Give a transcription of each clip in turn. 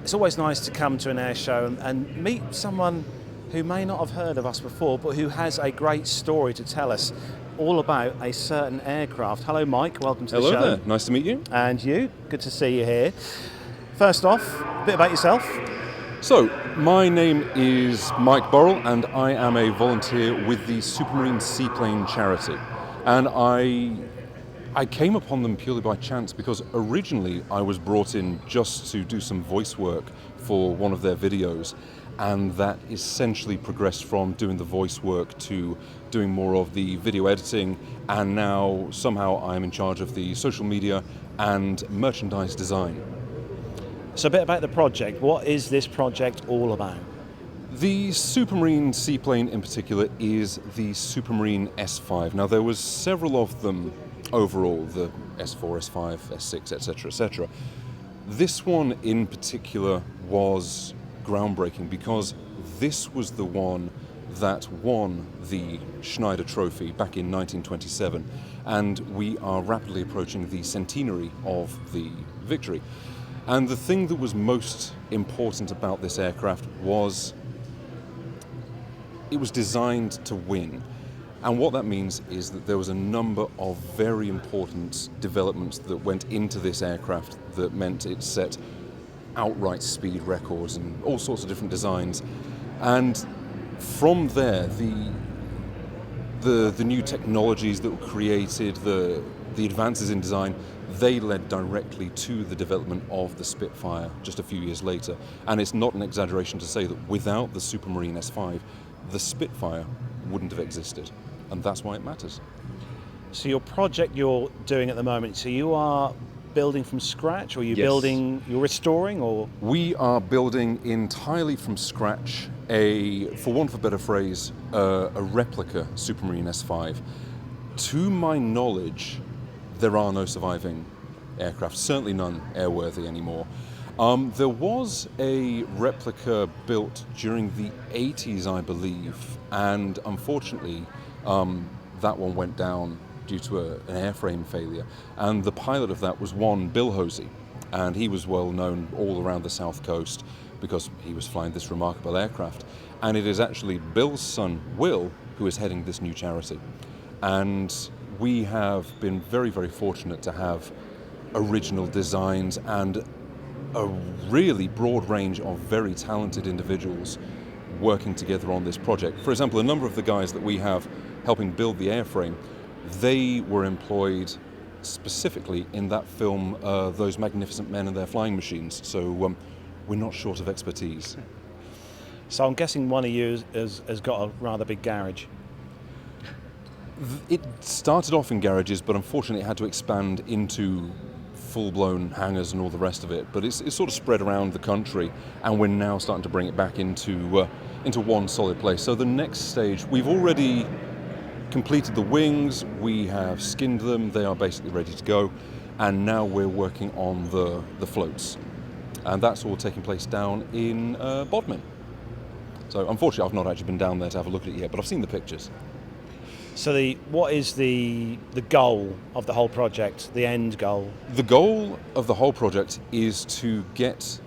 it's always nice to come to an air show and meet someone who may not have heard of us before, but who has a great story to tell us all about a certain aircraft. Hello, Mike. Welcome to the show. Hello there. Nice to meet you. And you. Good to see you here. First off, a bit about yourself. So, my name is Mike Burrell, and I am a volunteer with the Supermarine Seaplane Charity. And I came upon them purely by chance because originally I was brought in just to do some voice work for one of their videos, and that essentially progressed from doing the voice work to doing more of the video editing, and now somehow I'm in charge of the social media and merchandise design. So a bit about the project. What is this project all about? The Supermarine seaplane in particular is the Supermarine S.5. Now there was several of them overall, the S4, S5, S6, etc., etc. This one in particular was groundbreaking because this was the one that won the Schneider Trophy back in 1927, and we are rapidly approaching the centenary of the victory. And the thing that was most important about this aircraft was it was designed to win. And what that means is that there was a number of very important developments that went into this aircraft that meant it set outright speed records and all sorts of different designs. And from there, the new technologies that were created, the advances in design, they led directly to the development of the Spitfire just a few years later. And it's not an exaggeration to say that without the Supermarine S5, the Spitfire wouldn't have existed. And that's why it matters. So your project you're doing at the moment, so you are building from scratch, or you're restoring, or? We are building entirely from scratch for want of a better phrase, a replica Supermarine S5. To my knowledge, there are no surviving aircraft, certainly none airworthy anymore. There was a replica built during the 80s, I believe, and unfortunately that one went down due to an airframe failure. And the pilot of that was one Bill Hosey, and he was well known all around the South Coast because he was flying this remarkable aircraft. And it is actually Bill's son, Will, who is heading this new charity. And we have been very, very fortunate to have original designs and a really broad range of very talented individuals working together on this project. For example, a number of the guys that we have helping build the airframe, they were employed specifically in that film, Those Magnificent Men and Their Flying Machines. So we're not short of expertise. So I'm guessing one of you has got a rather big garage. It started off in garages, but unfortunately it had to expand into full-blown hangars and all the rest of it. But it's sort of spread around the country, and we're now starting to bring it back into one solid place. So the next stage, we've already completed the wings, we have skinned them, they are basically ready to go, and now we're working on the floats. And that's all taking place down in Bodmin. So unfortunately I've not actually been down there to have a look at it yet, but I've seen the pictures. So what is the goal of the whole project, the end goal? The goal of the whole project is to get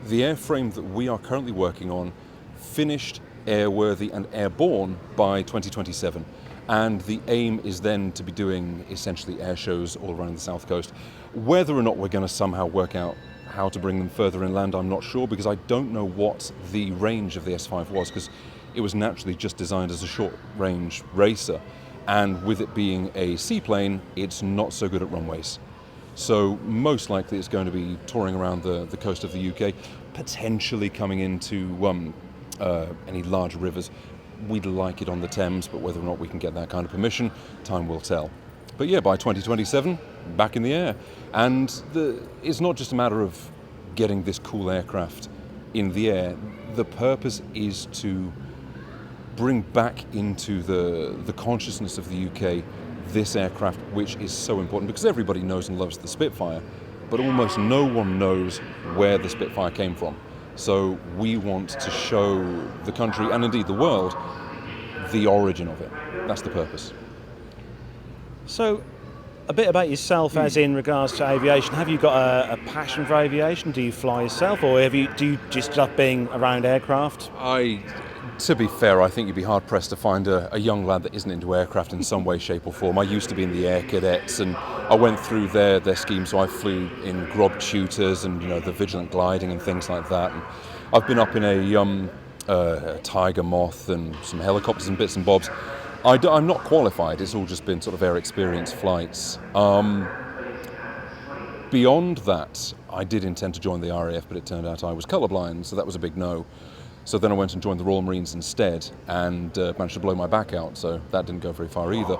the airframe that we are currently working on finished, airworthy and airborne by 2027. And the aim is then to be doing essentially air shows all around the South Coast. Whether or not we're going to somehow work out how to bring them further inland, I'm not sure, because I don't know what the range of the S5 was, because it was naturally just designed as a short-range racer, and with it being a seaplane, it's not so good at runways. So most likely it's going to be touring around the coast of the UK, potentially coming into any large rivers. We'd like it on the Thames, but whether or not we can get that kind of permission, time will tell. But yeah, by 2027, back in the air. And it's not just a matter of getting this cool aircraft in the air. The purpose is to bring back into the consciousness of the UK this aircraft, which is so important, because everybody knows and loves the Spitfire, but almost no one knows where the Spitfire came from. So we want to show the country, and indeed the world, the origin of it. That's the purpose. So a bit about yourself, as in regards to aviation. Have you got a passion for aviation? Do you fly yourself, or do you just love being around aircraft? To be fair, I think you'd be hard pressed to find a young lad that isn't into aircraft in some way, shape, or form. I used to be in the Air Cadets, and I went through their scheme. So I flew in Grob tutors and the vigilant gliding and things like that. And I've been up in a Tiger Moth and some helicopters and bits and bobs. I'm not qualified. It's all just been sort of air experience flights. Beyond that, I did intend to join the RAF, but it turned out I was colourblind, so that was a big no. So then I went and joined the Royal Marines instead, and managed to blow my back out, so that didn't go very far either.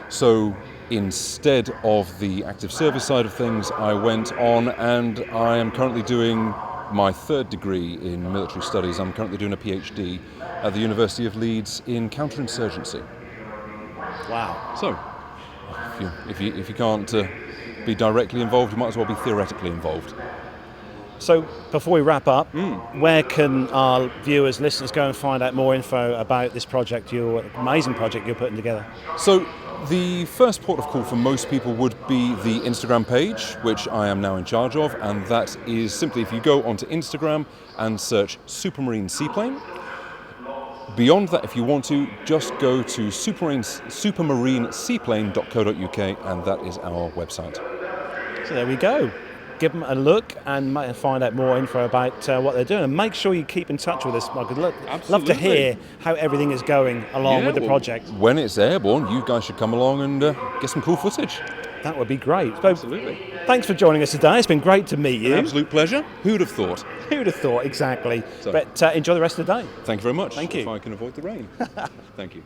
So instead of the active service side of things, I went on, and I am currently doing my third degree in military studies. I'm currently doing a PhD at the University of Leeds in counterinsurgency. Wow. So, if you can't be directly involved, you might as well be theoretically involved. So, before we wrap up, where can our viewers, listeners go and find out more info about this project, your amazing project you're putting together? So, the first port of call for most people would be the Instagram page, which I am now in charge of, and that is simply if you go onto Instagram and search Supermarine Seaplane. Beyond that, if you want to, just go to supermarineseaplane.co.uk, and that is our website. So there we go. Give them a look and find out more info about what they're doing. And make sure you keep in touch with us, Mike. I'd love to hear how everything is going along with the project. When it's airborne, you guys should come along and get some cool footage. That would be great. So, Absolutely. Thanks for joining us today. It's been great to meet you. An absolute pleasure. Who'd have thought? Who'd have thought, exactly. So, but enjoy the rest of the day. Thank you very much. Thank you. If I can avoid the rain. Thank you.